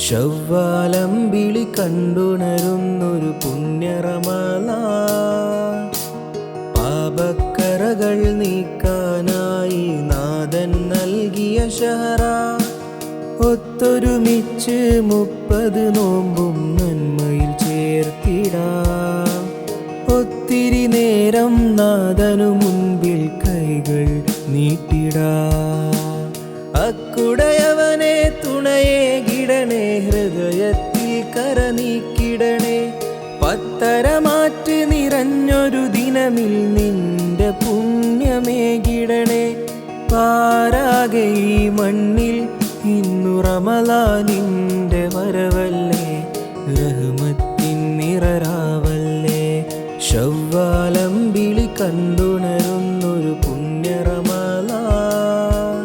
ശവ്വാലമ്പിളി കണ്ടുണരുന്നൊരു പുണ്യ റമളാൻ. പാപക്കറകൾ നീക്കാനായി നാഥൻ നൽകിയ ഷഹറാ. ഒത്തൊരുമിച്ച് 30 നോമ്പും നന്മയിൽ ചേർത്തിടാം. ഒത്തിരി നേരം നാഥനു മുൻപിൽ കൈകൾ നീട്ടിടാം. അക്കുടയവനെ തുണയേകിടണേ, ഹൃദയത്തിൽ കര നീക്കിടണേ. പത്തരമാറ്റ് നിറഞ്ഞൊരു ദിനമിൽ നിന്റെ പുണ്യമേകിടണേ. പാരാകെ ഈ മണ്ണിൽ ഇന്നു റമളാനിന്റെ വരവല്ലേ, റഹ്മത്തിൻ നിറരാവല്ലേ. ശവ്വാലമ്പിളി കണ്ടുണരുന്നൊരു പുണ്യ റമളാൻ.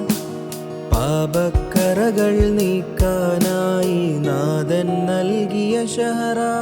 പാപക്കറകൾ നീക്കാനായി നാഥൻ നൽകിയ ഷഹറാ.